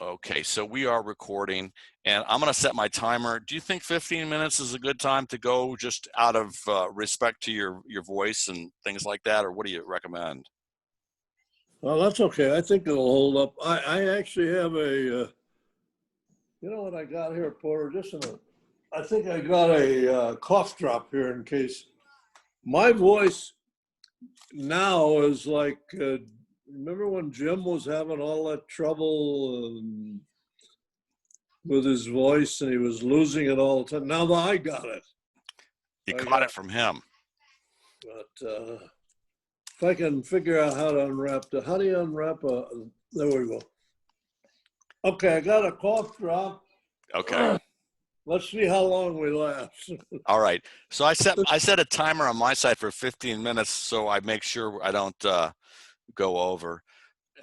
Okay, so we are recording, and I'm going to set my timer. Do you think 15 minutes is a good time to go, just out of respect to your voice and things like that, or what do you recommend? Well, that's okay. I think it'll hold up. I actually have you know what I got here, Porter? Just a minute. I think I got a cough drop here in case. My voice now is like, remember when Jim was having all that trouble with his voice and he was losing it all the time? Now that I got it. You I caught got it from him. But if I can figure out how to how do you unwrap there we go. Okay, I got a cough drop. Okay. Let's see how long we last. All right. So I set a timer on my side for 15 minutes, so I make sure I don't go over.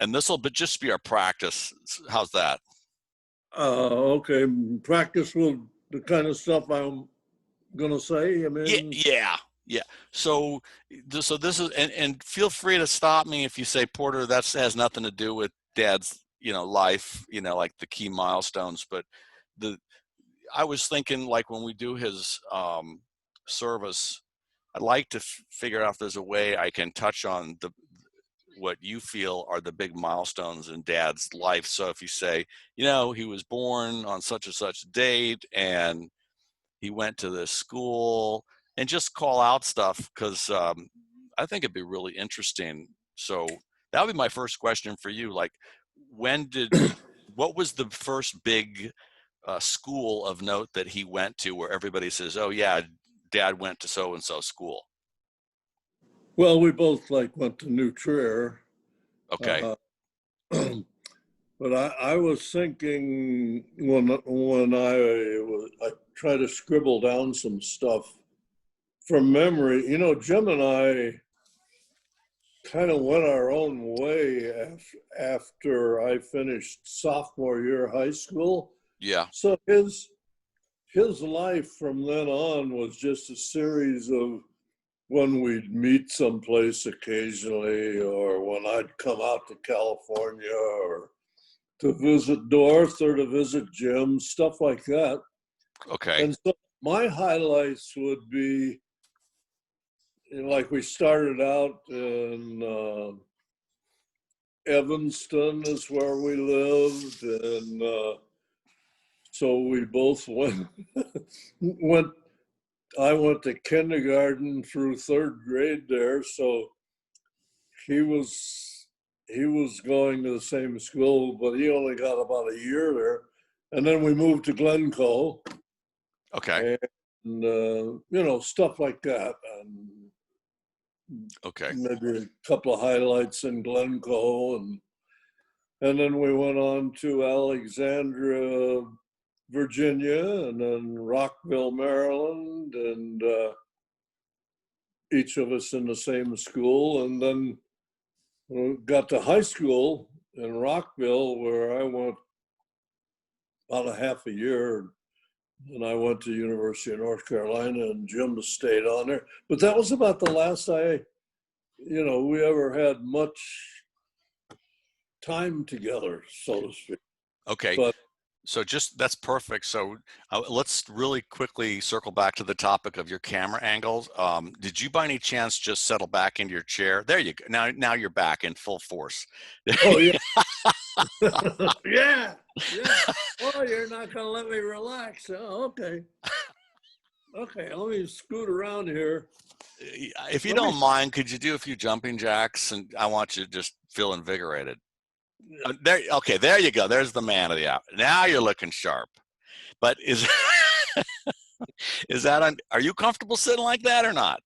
And this will just be our practice. How's that? Okay, practice with the kind of stuff I'm gonna say. I Yeah, mean, yeah. So, so this is, and feel free to stop me if you say, Porter, that has nothing to do with Dad's, life, like the key milestones. But the, I was thinking, like, when we do his service, I'd like to figure out if there's a way I can touch on what you feel are the big milestones in Dad's life. So if you say, he was born on such and such date, and he went to this school, and just call out stuff, because I think it'd be really interesting. So that would be my first question for you. Like, what was the first big school of note that he went to where everybody says, oh yeah, Dad went to so-and-so school? well, we both like went to New Trier, Okay. uh, but I was thinking when I try to scribble down some stuff from memory. You know, Jim and I kind of went our own way after I finished sophomore year of high school. Yeah. So his life from then on was just a series of when we'd meet someplace occasionally, or when I'd come out to California, or to visit Dorth or to visit Jim, stuff like that. Okay. And so my highlights would be, like, we started out in Evanston is where we lived, and so we both went. I went to kindergarten through third grade there, so he was going to the same school, but he only got about a year there, and then we moved to Glencoe, Okay. and stuff like that, and Okay. maybe a couple of highlights in Glencoe, and then we went on to Alexandria, Virginia, and then Rockville, Maryland, and each of us in the same school. And then we got to high school in Rockville, where I went about a half a year, and I went to University of North Carolina, and Jim stayed on there. But that was about the last we ever had much time together, so to speak. Okay. But So that's perfect. So let's really quickly circle back to the topic of your camera angles. Did you by any chance just settle back into your chair? There you go. Now you're back in full force. oh yeah, yeah. Oh, you're not gonna let me relax. Oh, okay. Okay, let me scoot around here. If you Let me. don't mind, could you do a few jumping jacks? And I want you to just feel invigorated. There. Okay, there you go. There's the man of the hour. Now you're looking sharp. But is that are you comfortable sitting like that or not?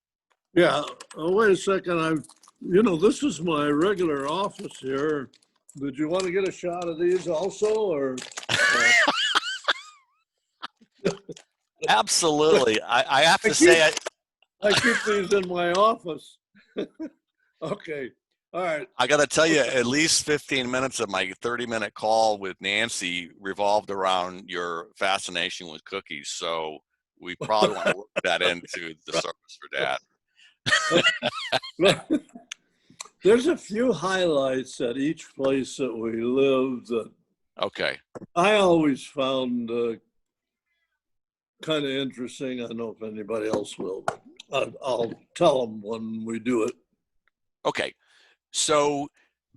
Yeah. Oh, wait a second. This is my regular office here. Did you want to get a shot of these also, or? Absolutely. I have to say, I keep these in my office. Okay. All right. I got to tell you, at least 15 minutes of my 30-minute call with Nancy revolved around your fascination with cookies. So we probably want to work that into the service for Dad. There's a few highlights at each place that we lived that Okay. I always found kind of interesting. I don't know if anybody else will, but I'll tell them when we do it. Okay. So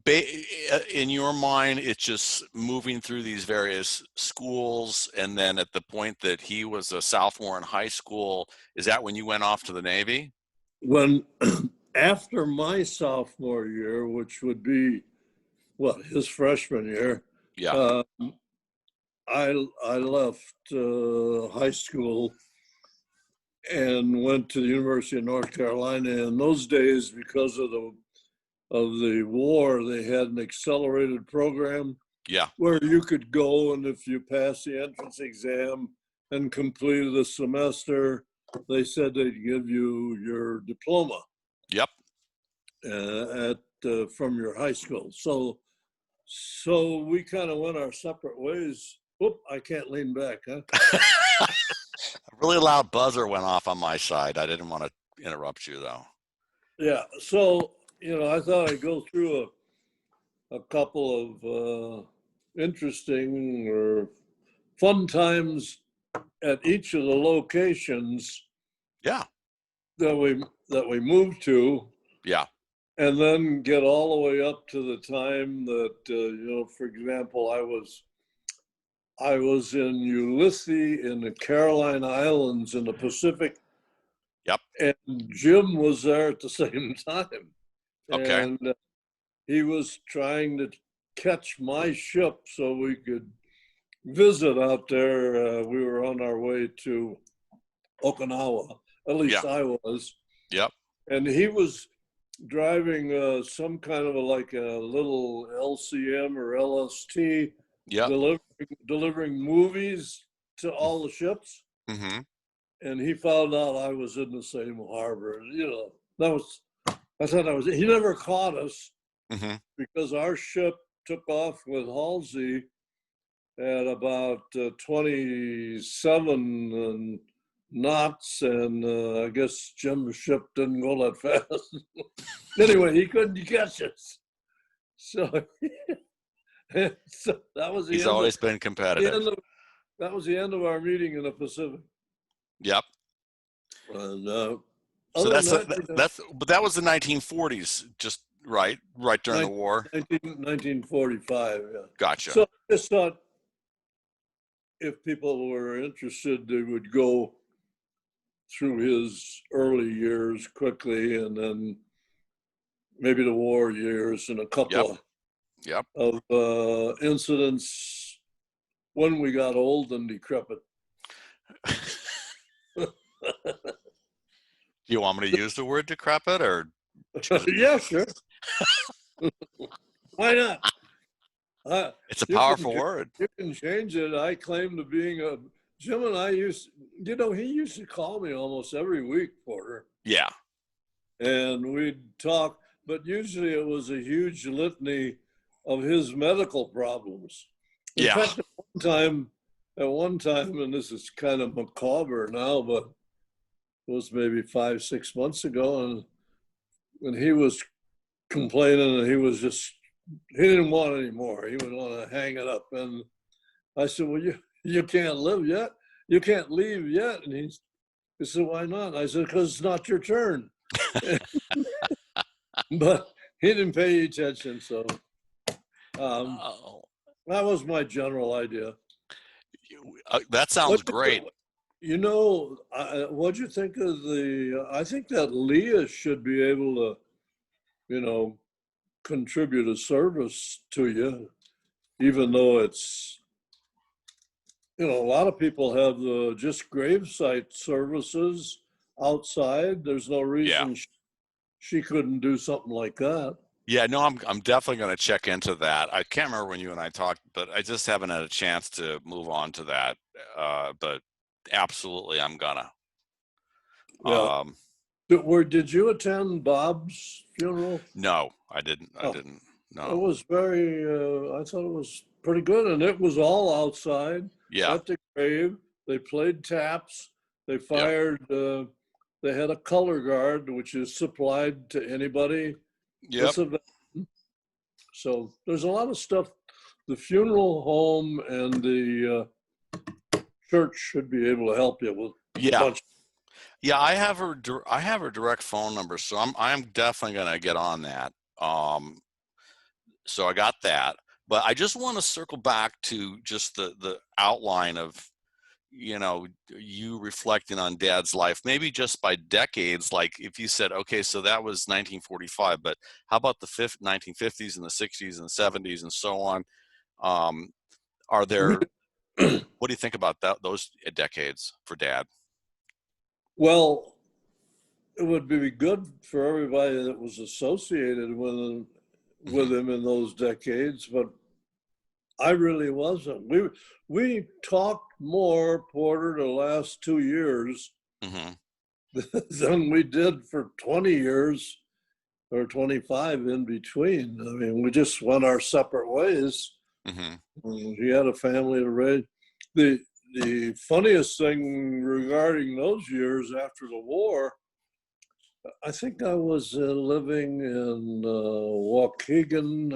in your mind, it's just moving through these various schools. And then at the point that he was a sophomore in high school, is that when you went off to the Navy? When after my sophomore year, which would be what his freshman year, Yeah. uh, I left high school and went to the University of North Carolina. In those days, because of the war, they had an accelerated program Yeah. where you could go, and if you passed the entrance exam and completed the semester, they said they'd give you your diploma Yep. from your high school. So we kind of went our separate ways. Whoop! I can't lean back, huh? A really loud buzzer went off on my side. I didn't want to interrupt you though. Yeah. So I thought I'd go through a couple of interesting or fun times at each of the locations Yeah. that we moved to, Yeah. and then get all the way up to the time that for example, I was in Ulysses in the Caroline Islands in the Pacific. Yep. And Jim was there at the same time, Okay. and he was trying to catch my ship so we could visit out there. We were on our way to Okinawa, at least Yeah. I was. Yep. And he was driving some kind of like a little LCM or LST, Yep. delivering movies to all the ships. Mm-hmm. And he found out I was in the same harbor. I thought he never caught us Mm-hmm. because our ship took off with Halsey at about 27 knots, and I guess Jim's ship didn't go that fast. Anyway, he couldn't catch us. So, so that was the He's end. always been competitive. That was the end of our meeting in the Pacific. Yep. And So other than but that was the 1940s, just right during the war. 1945. Yeah. Gotcha. So I just thought if people were interested, they would go through his early years quickly, and then maybe the war years and a couple Yep. of incidents when we got old and decrepit. Do you want me to use the word decrepit or? Yeah, sure. Why not? It's a powerful word. You can change it. I claim to being Jim and I he used to call me almost every week, Porter. Yeah. And we'd talk, but usually it was a huge litany of his medical problems. In fact, at one time, and this is kind of macabre now, but it was maybe 5-6 months ago, and he was complaining, and he didn't want it anymore. He would want to hang it up. And I said, well, you can't live yet. You can't leave yet. And he said, why not? I said, because it's not your turn. But he didn't pay attention. So that was my general idea. That sounds great. What'd you think of I think that Leah should be able to, contribute a service to you, even though it's, a lot of people have just gravesite services outside. There's no reason she couldn't do something like that. Yeah, no, I'm definitely going to check into that. I can't remember when you and I talked, but I just haven't had a chance to move on to that. But absolutely, I'm gonna. Yeah. Did you attend Bob's funeral? No, I didn't. I didn't. No. It was I thought it was pretty good, and it was all outside. Yeah. At the grave. They played taps. They fired. They had a color guard, which is supplied to anybody. Yep. So there's a lot of stuff the funeral home and the church should be able to help you with a Yeah. bunch. Yeah, I have her direct phone number, so I'm definitely gonna get on that. So I got that, but I just want to circle back to just the outline of, you know, you reflecting on Dad's life, maybe just by decades. Like if you said, okay, so that was 1945, but how about the 1950s and the 60s and the 70s and so on? Are there? What do you think about those decades for Dad? Well, it would be good for everybody that was associated with him in those decades, but I really wasn't. We talked more, Porter, the last 2 years Mm-hmm. than we did for 20 years or 25 in between. I mean, we just went our separate ways. Mm-hmm. He had a family to raise. The funniest thing regarding those years after the war, I think I was living in Waukegan.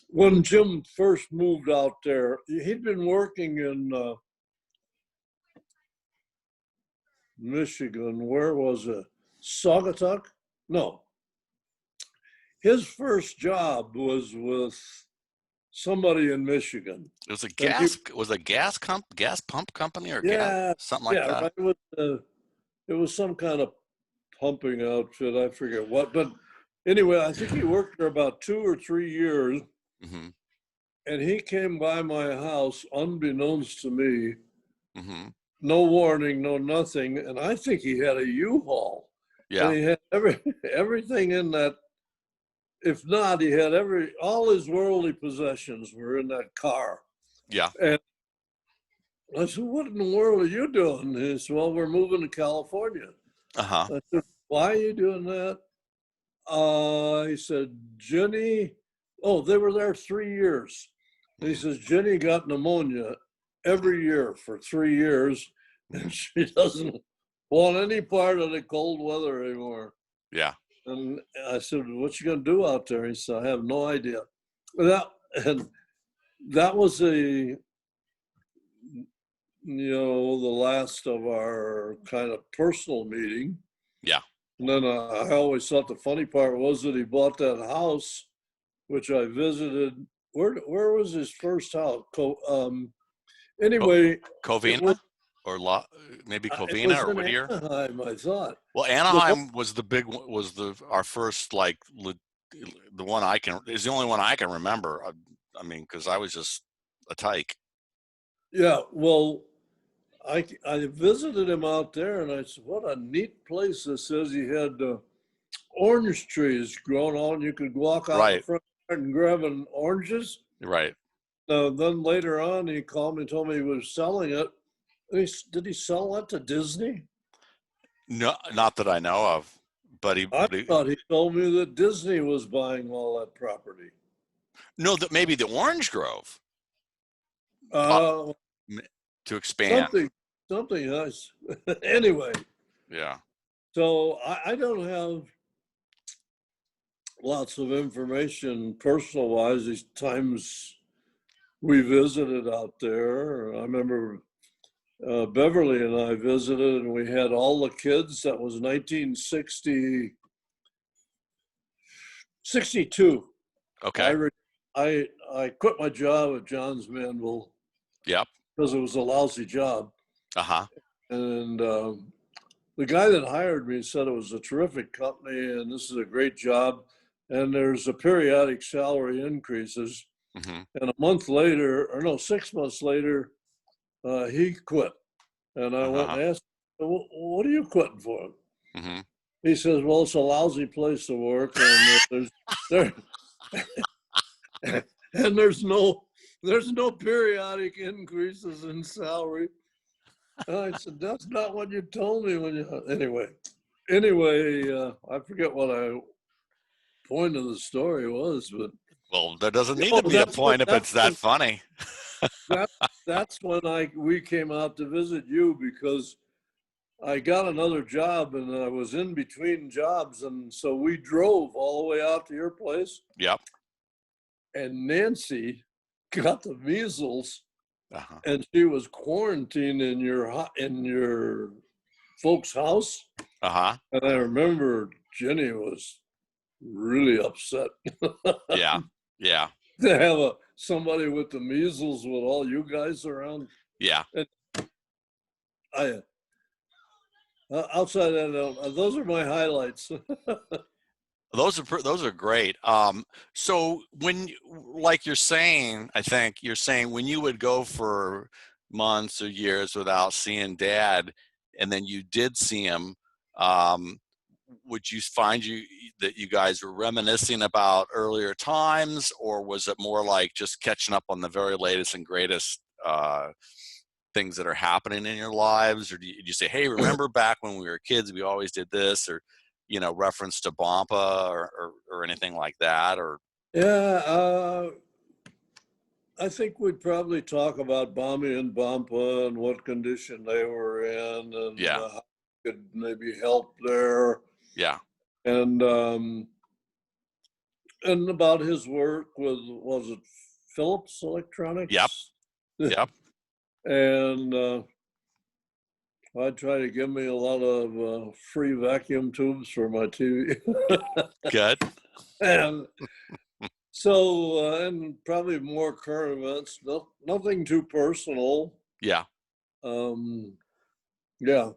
When Jim first moved out there, he'd been working in Michigan. Where was it? Saugatuck? No. His first job was with somebody in Michigan. It was a And he, gas pump company or yeah, something like yeah, that. right. It was some kind of pumping outfit. I forget what. But anyway, I think he worked there about 2 or 3 years. Mm-hmm. And he came by my house unbeknownst to me. Mm-hmm. No warning, no nothing. And I think he had a U-Haul. Yeah. And he had everything in that. If not, he had all his worldly possessions were in that car. Yeah. And I said, what in the world are you doing? He said, well, we're moving to California. Uh-huh. I said, why are you doing that? He said, Jenny, they were there 3 years. And he says, Jenny got pneumonia every year for 3 years, and she doesn't want any part of the cold weather anymore. Yeah. And I said, what you going to do out there? He said, I have no idea. That was the last of our kind of personal meeting. Yeah. And then I always thought the funny part was that he bought that house, which I visited. Where was his first house? Anyway, Covina maybe Covina or Whittier. Anaheim, I thought. Well, Anaheim was our first the one is the only one I can remember. I mean, because I was just a tyke. Yeah, well, I visited him out there, and I said, "What a neat place this is." He had orange trees growing on. You could walk out in front and grabbing oranges. Right. Then later on, he called me and told me he was selling it. Did he sell that to Disney? No, not that I know of. But I thought he told me that Disney was buying all that property. No, that maybe the Orange Grove. To expand. Something nice. Anyway. Yeah. So I don't have lots of information personal wise these times we visited out there. I remember Beverly and I visited, and we had all the kids. That was 1962. Okay. I quit my job at Johns Manville. Yep. Because it was a lousy job. Uh-huh. And the guy that hired me said it was a terrific company and this is a great job. And there's a periodic salary increases. Mm-hmm. And 6 months later, he quit. And I went and asked him, what are you quitting for? Mm-hmm. He says, well, it's a lousy place to work. And and there's no periodic increases in salary. And I said, that's not what you told me anyway, I forget what I point of the story was, but. Well, there doesn't need to be a point if it's that funny. That's when we came out to visit you because I got another job and I was in between jobs. And so we drove all the way out to your place. Yep. and Nancy got the measles, Uh-huh. and she was quarantined in your folks' house. Uh-huh. And I remember Jenny was really upset Yeah. Yeah. to have somebody with the measles with all you guys around. Yeah. And I outside that, those are my highlights. Those are great. So like you're saying, I think you're saying when you would go for months or years without seeing Dad, and then you did see him, um, would you find that you guys were reminiscing about earlier times, or was it more like just catching up on the very latest and greatest things that are happening in your lives? Or did you say, hey, remember back when we were kids, we always did this, or reference to Bompa or anything like that? Or Yeah, I think we'd probably talk about Bommy and Bompa and what condition they were in, and yeah, how we could maybe help there, yeah, and about his work with, was it Philips yep, Electronics? yep, And I'd try to give me a lot of free vacuum tubes for my TV. good, And so, and probably more current events, nothing too personal. yeah. Um, yeah.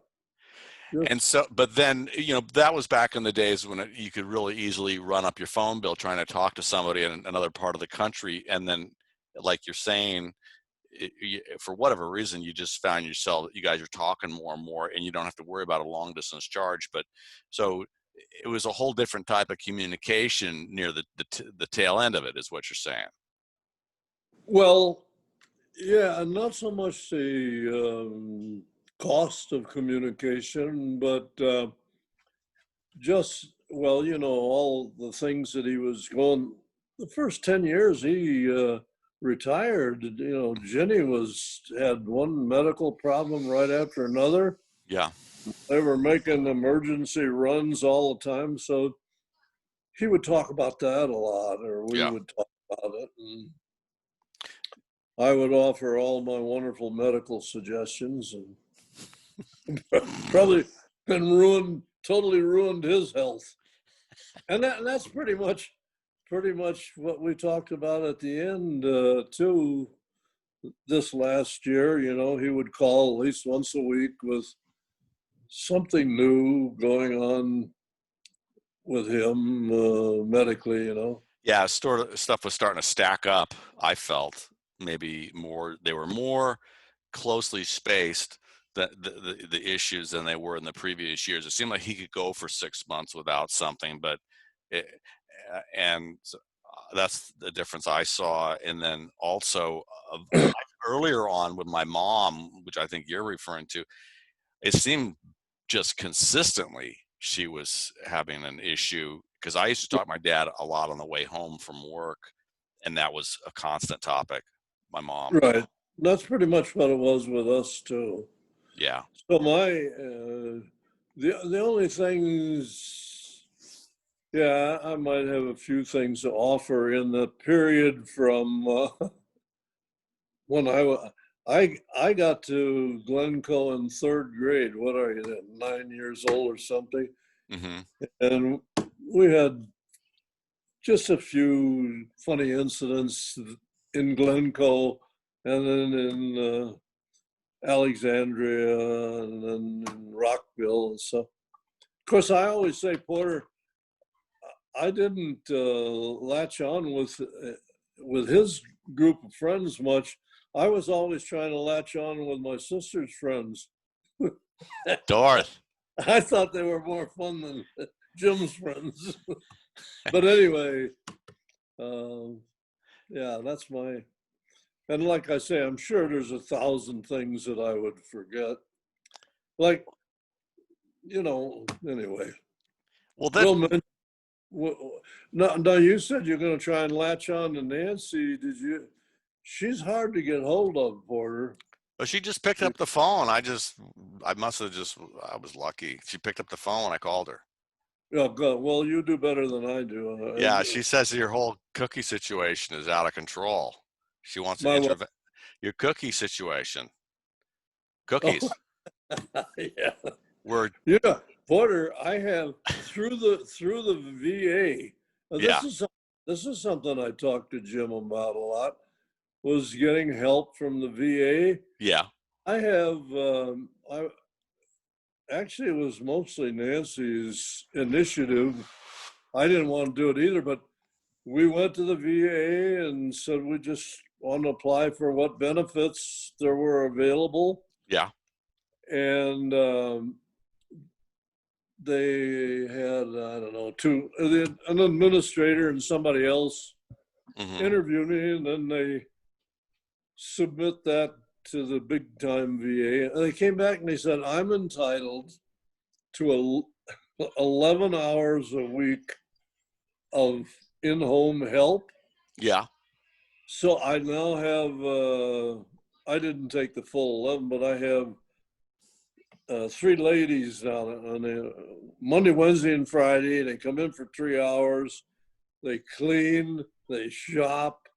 And Just, so, but then, that was back in the days when you could really easily run up your phone bill trying to talk to somebody in another part of the country. And then, like you're saying, for whatever reason, you just found yourself, you guys are talking more and more, and you don't have to worry about a long distance charge. But so it was a whole different type of communication near the tail end of it, is what you're saying. well, yeah, and not so much the cost of communication, but just, well, all the things that he was going, the first 10 years he retired, Jenny had one medical problem right after another. Yeah, They were making emergency runs all the time. So he would talk about that a lot, or we yeah, would talk about it. And I would offer all my wonderful medical suggestions, and probably totally ruined his health. And that's pretty much what we talked about at the end too. This last year, he would call at least once a week with something new going on with him medically. yeah. Stuff was starting to stack up. I felt maybe more. They were more closely spaced, the issues, than they were in the previous years. It seemed like he could go for 6 months without something, but it, and so, that's the difference I saw. And then also earlier on with my mom, which I think you're referring to, it seemed just consistently she was having an issue, because I used to talk to my dad a lot on the way home from work, and that was a constant topic. My mom. Right. That's pretty much what it was with us too. Yeah. So the only things, yeah, I might have a few things to offer in the period from when I got to Glencoe in third grade. What are you then, 9 years old or something? Hmm. And we had just a few funny incidents in Glencoe, and then in Alexandria, and then in Rockville and stuff. Of course, I always say, Porter, I didn't latch on with his group of friends much. I was always trying to latch on with my sister's friends. Darth. I thought they were more fun than Jim's friends. But anyway, yeah, that's my, and like I say, I'm sure there's 1,000 things that I would forget. Like, anyway. Well, then, Now you said you're going to try and latch on to Nancy. Did you? She's hard to get hold of, Porter. but she just picked up the phone. I was lucky. She picked up the phone when I called her. Oh, God. Well, you do better than I do. Yeah, she says your whole cookie situation is out of control. She wants to My wife. intervene. Your cookie situation, Oh, cookies. yeah. We're Yeah, Porter, I have through the VA. yeah, This is something I talked to Jim about a lot. Was getting help from the VA. yeah, I have I actually it was mostly Nancy's initiative. I didn't want to do it either, but we went to the VA and said we just want to apply for what benefits there were available, yeah. and they had I don't know an administrator and somebody else Hmm. interview me, and then they submit that to the big time VA. And they came back and they said I'm entitled to 11 hours a week of in-home help. Yeah, So I now have I didn't take the full 11, but I have three ladies down on Monday, Wednesday, and Friday. They come in for 3 hours. They clean, they shop,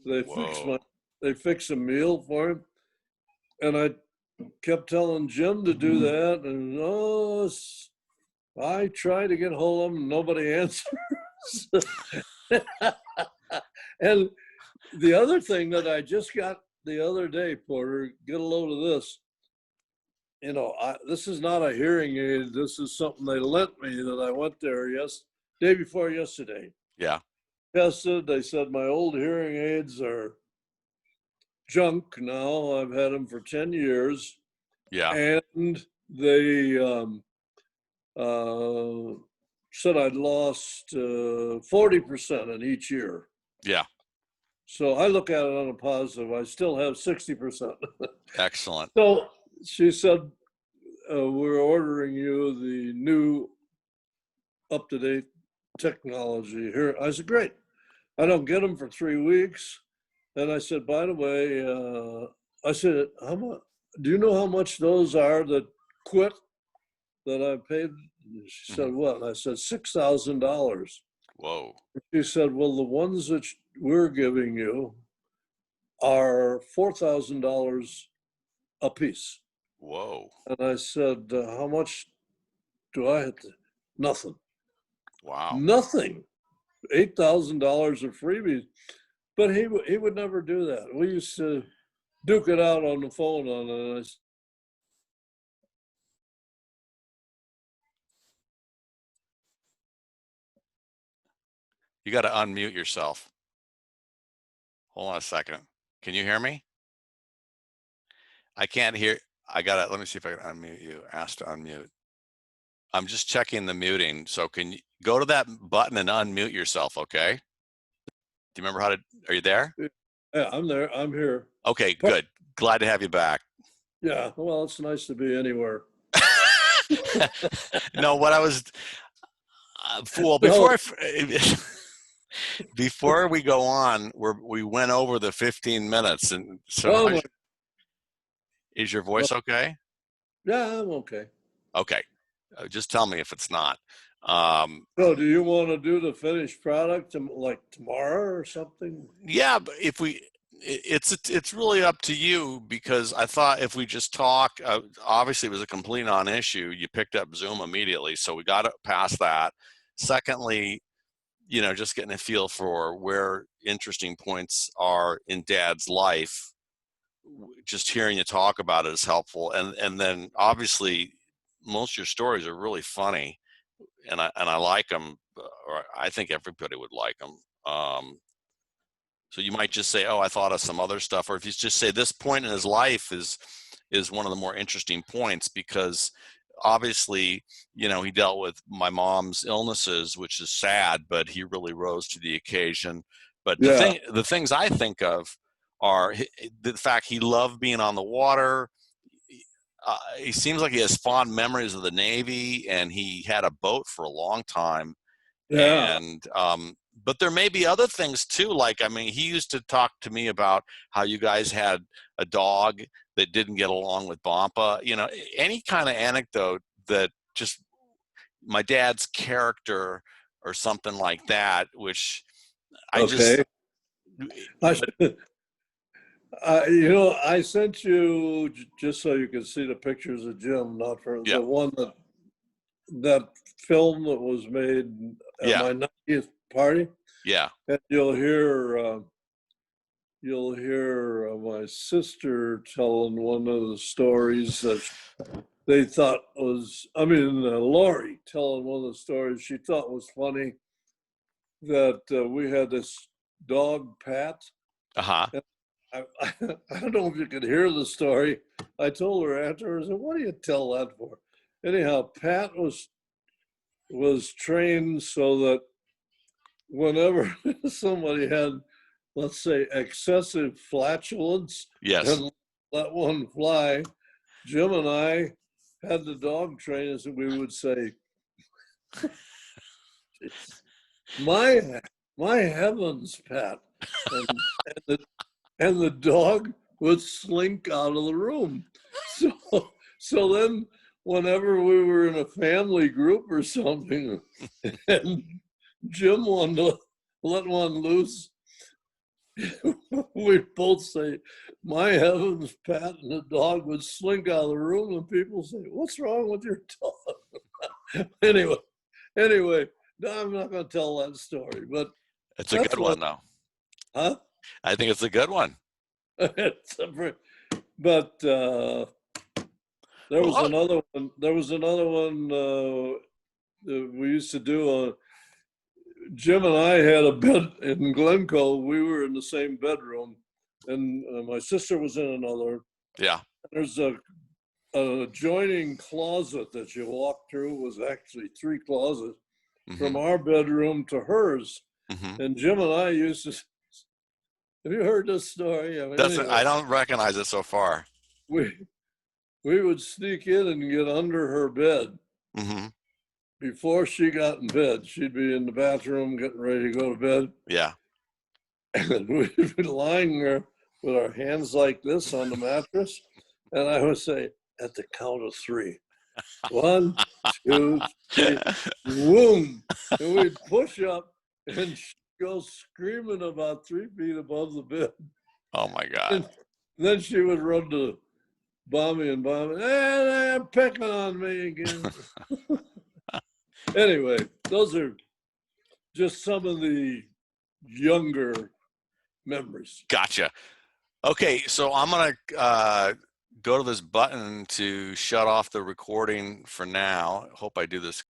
they fix whoa, they fix a meal for him. And I kept telling Jim to do that, and I try to get hold of him, and nobody answers. And the other thing that I just got the other day, Porter, get a load of this. This is not a hearing aid. This is something they lent me that I went there day before yesterday. yeah, Tested. They said my old hearing aids are junk now. I've had them for 10 years. yeah, And they uh, said I'd lost 40% in each year. yeah. So I look at it on a positive. I still have 60%. Excellent. So she said, we're ordering you the new up-to-date technology here. I said, great. I don't get them for 3 weeks. And I said, by the way, I said, how much? Do you know how much those are that quit that I paid? She Hmm. said, what? I said, $6,000. Whoa, She said, well, the ones that we're giving you are $4,000 a piece. whoa, And I said, how much do I have to? Nothing. wow. Nothing. $8,000 of freebies. But he would never do that. We used to duke it out on the phone on it. And You got to unmute yourself. Hold on a second. Can you hear me? I can't hear. I got to, let me see if I can unmute you. Ask to unmute. I'm just checking the muting. So can you go to that button and unmute yourself? Okay. Do you remember how to, are you there? yeah, I'm there. I'm here. Okay, good. Glad to have you back. Yeah. Well, it's nice to be anywhere. No, what I was, well, No, before we go on, we went over the 15 minutes. And so oh my, is your voice okay? yeah, I'm okay. Okay. Just tell me if it's not. Um, So, do you want to do the finished product like tomorrow or something? yeah, but if we, it's really up to you, because I thought if we just talk, obviously it was a complete non-issue. You picked up Zoom immediately, so we got to pass that. Secondly, just getting a feel for where interesting points are in Dad's life. Just hearing you talk about it is helpful, and then obviously most of your stories are really funny, and I like them, or I think everybody would like them. So you might just say, "Oh, I thought of some other stuff," or if you just say this point in his life is one of the more interesting points, because obviously, he dealt with my mom's illnesses, which is sad, but he really rose to the occasion. But Yeah, the things I think of are the fact he loved being on the water. He seems like he has fond memories of the Navy, and he had a boat for a long time. yeah, And but there may be other things too. Like, I mean, he used to talk to me about how you guys had a dog that didn't get along with Bompa. Any kind of anecdote that just my dad's character or something like that, which I just, Okay. I sent you just so you could see the pictures of Jim, not for yeah, the one that film that was made at yeah, my 90th party, yeah. and you'll hear my sister telling one of the stories that they thought was, I mean, Lori telling one of the stories she thought was funny, that we had this dog, Pat. Uh-huh. I don't know if you could hear the story. I told her afterwards, what do you tell that for? Anyhow, Pat was trained so that whenever somebody had, let's say, excessive flatulence Yes. and let one fly, Jim and I had the dog trainers and we would say, my my heavens, Pat. And, and the dog would slink out of the room. So so then whenever we were in a family group or something and Jim wanted to let one loose, we'd both say, my heavens, Pat, and the dog would slink out of the room and people say, what's wrong with your dog? anyway, no, I'm not going to tell that story, but It's a that's good what, one, though. huh? I think it's a good one. But there was Well, another one. There was another one that we used to do. Jim and I had a bed in Glencoe. We were in the same bedroom, and my sister was in another. yeah. There's an adjoining closet that you walk through. It was actually 3 closets Hmm. from our bedroom to hers. Hmm. And Jim and I used to. Have you heard this story? I mean, Doesn't, anyway, I don't recognize it so far. we we would sneak in and get under her bed. Hmm. Before she got in bed, she'd be in the bathroom getting ready to go to bed. Yeah. And we'd be lying there with our hands like this on the mattress. And I would say, at the count of 3, 1, 2, 3, boom. And we'd push up and she'd go screaming about 3 feet above the bed. Oh my God. And then she would run to Bommy and Bommy, and they're picking on me again. Anyway, those are just some of the younger memories. Gotcha. Okay, so I'm gonna go to this button to shut off the recording for now. Hope I do this